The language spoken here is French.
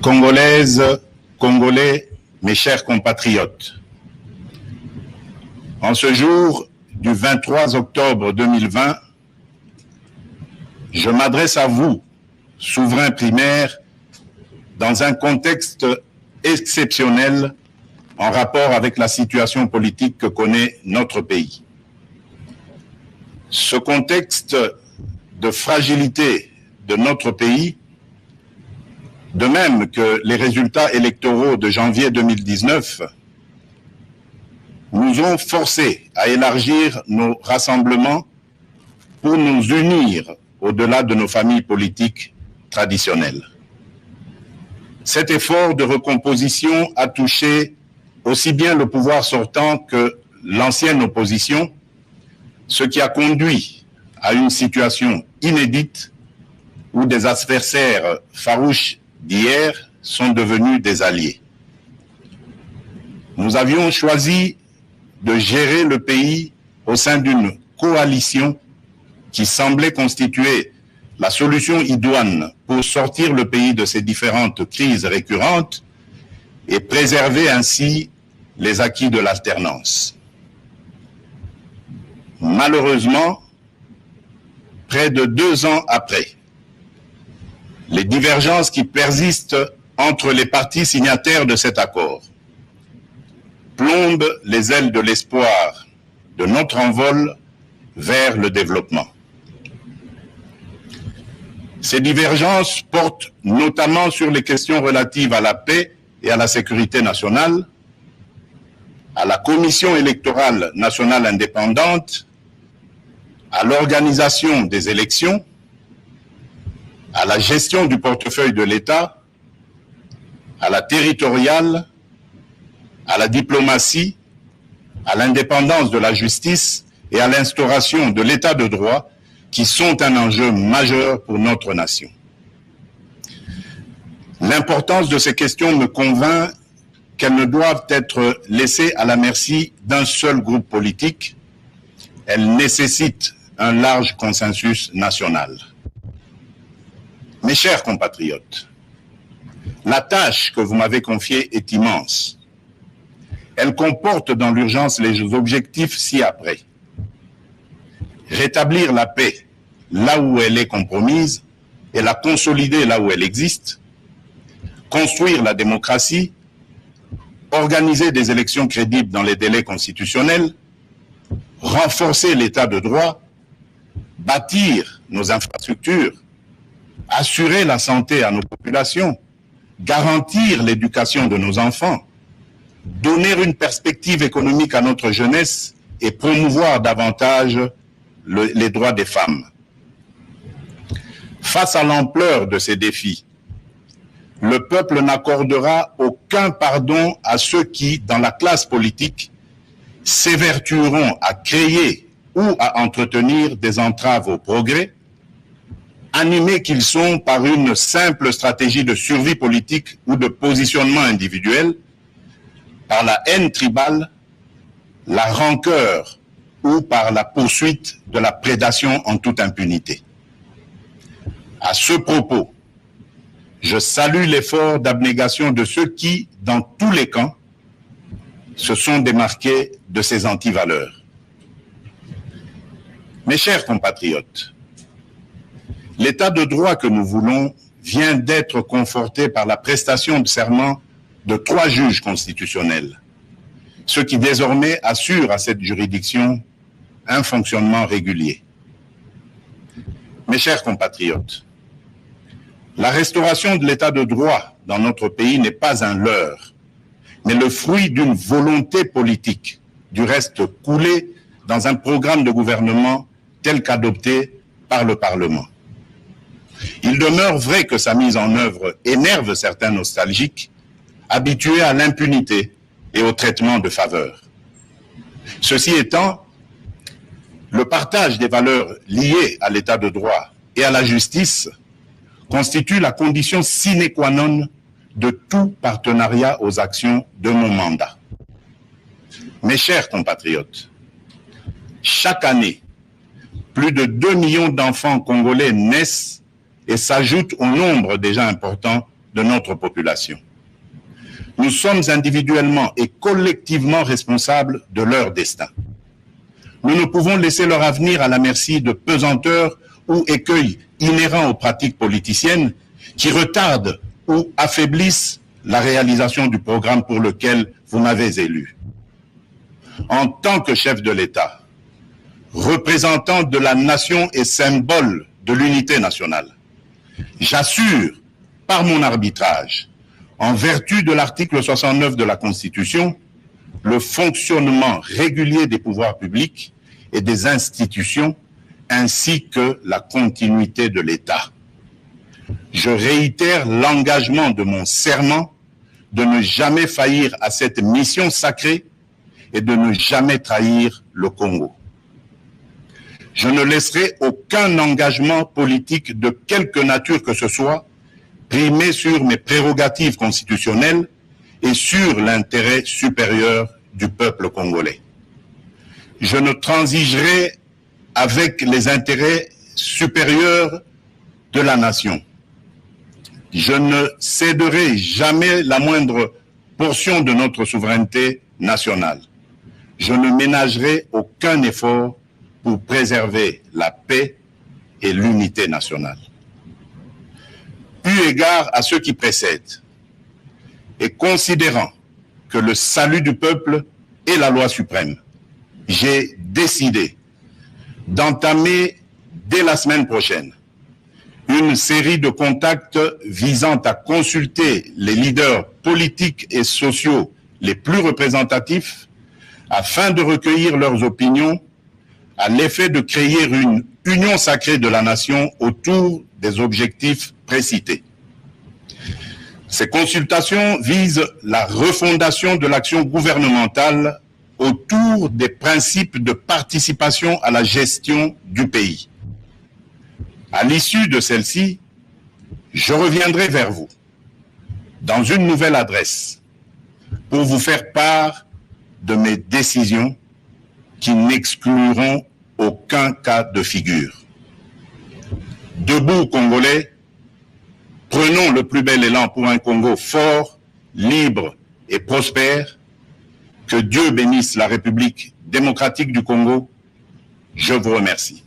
Congolaises, Congolais, mes chers compatriotes, en ce jour du 23 octobre 2020, je m'adresse à vous, souverains primaires, dans un contexte exceptionnel en rapport avec la situation politique que connaît notre pays. Ce contexte de fragilité de notre pays, de même que les résultats électoraux de janvier 2019, nous ont forcés à élargir nos rassemblements pour nous unir au-delà de nos familles politiques traditionnelles. Cet effort de recomposition a touché aussi bien le pouvoir sortant que l'ancienne opposition, ce qui a conduit à une situation inédite où des adversaires farouches d'hier sont devenus des alliés. Nous avions choisi de gérer le pays au sein d'une coalition qui semblait constituer la solution idoine pour sortir le pays de ces différentes crises récurrentes et préserver ainsi les acquis de l'alternance. Malheureusement, près de 2 ans après, les divergences qui persistent entre les parties signataires de cet accord plombent les ailes de l'espoir de notre envol vers le développement. Ces divergences portent notamment sur les questions relatives à la paix et à la sécurité nationale, à la Commission électorale nationale indépendante, à l'organisation des élections, à la gestion du portefeuille de l'État, à la territoriale, à la diplomatie, à l'indépendance de la justice et à l'instauration de l'État de droit qui sont un enjeu majeur pour notre nation. L'importance de ces questions me convainc qu'elles ne doivent être laissées à la merci d'un seul groupe politique. Elles nécessitent un large consensus national. Mes chers compatriotes, la tâche que vous m'avez confiée est immense. Elle comporte dans l'urgence les objectifs ci-après. Rétablir la paix là où elle est compromise et la consolider là où elle existe, construire la démocratie, organiser des élections crédibles dans les délais constitutionnels, renforcer l'état de droit, bâtir nos infrastructures, assurer la santé à nos populations, garantir l'éducation de nos enfants, donner une perspective économique à notre jeunesse et promouvoir davantage les droits des femmes. Face à l'ampleur de ces défis, le peuple n'accordera aucun pardon à ceux qui, dans la classe politique, s'évertueront à créer ou à entretenir des entraves au progrès, animés qu'ils sont par une simple stratégie de survie politique ou de positionnement individuel, par la haine tribale, la rancœur ou par la poursuite de la prédation en toute impunité. À ce propos, je salue l'effort d'abnégation de ceux qui, dans tous les camps, se sont démarqués de ces antivaleurs. Mes chers compatriotes, l'état de droit que nous voulons vient d'être conforté par la prestation de serment de 3 juges constitutionnels, ce qui désormais assure à cette juridiction un fonctionnement régulier. Mes chers compatriotes, la restauration de l'état de droit dans notre pays n'est pas un leurre, mais le fruit d'une volonté politique, du reste coulée dans un programme de gouvernement tel qu'adopté par le Parlement. Il demeure vrai que sa mise en œuvre énerve certains nostalgiques, habitués à l'impunité et au traitement de faveur. Ceci étant, le partage des valeurs liées à l'état de droit et à la justice constitue la condition sine qua non de tout partenariat aux actions de mon mandat. Mes chers compatriotes, chaque année, plus de 2 millions d'enfants congolais naissent et s'ajoutent au nombre déjà important de notre population. Nous sommes individuellement et collectivement responsables de leur destin. Nous ne pouvons laisser leur avenir à la merci de pesanteurs ou écueils inhérents aux pratiques politiciennes qui retardent ou affaiblissent la réalisation du programme pour lequel vous m'avez élu. En tant que chef de l'État, représentant de la nation et symbole de l'unité nationale, j'assure par mon arbitrage, en vertu de l'article 69 de la Constitution, le fonctionnement régulier des pouvoirs publics et des institutions, ainsi que la continuité de l'État. Je réitère l'engagement de mon serment de ne jamais faillir à cette mission sacrée et de ne jamais trahir le Congo. Je ne laisserai aucun engagement politique de quelque nature que ce soit primer sur mes prérogatives constitutionnelles et sur l'intérêt supérieur du peuple congolais. Je ne transigerai avec les intérêts supérieurs de la nation. Je ne céderai jamais la moindre portion de notre souveraineté nationale. Je ne ménagerai aucun effort pour préserver la paix et l'unité nationale. Eu égard à ceux qui précèdent, et considérant que le salut du peuple est la loi suprême, j'ai décidé d'entamer dès la semaine prochaine une série de contacts visant à consulter les leaders politiques et sociaux les plus représentatifs afin de recueillir leurs opinions à l'effet de créer une union sacrée de la nation autour des objectifs précités. Ces consultations visent la refondation de l'action gouvernementale autour des principes de participation à la gestion du pays. À l'issue de celle-ci, je reviendrai vers vous dans une nouvelle adresse pour vous faire part de mes décisions qui n'excluront aucun cas de figure. Debout, Congolais, prenons le plus bel élan pour un Congo fort, libre et prospère. Que Dieu bénisse la République démocratique du Congo. Je vous remercie.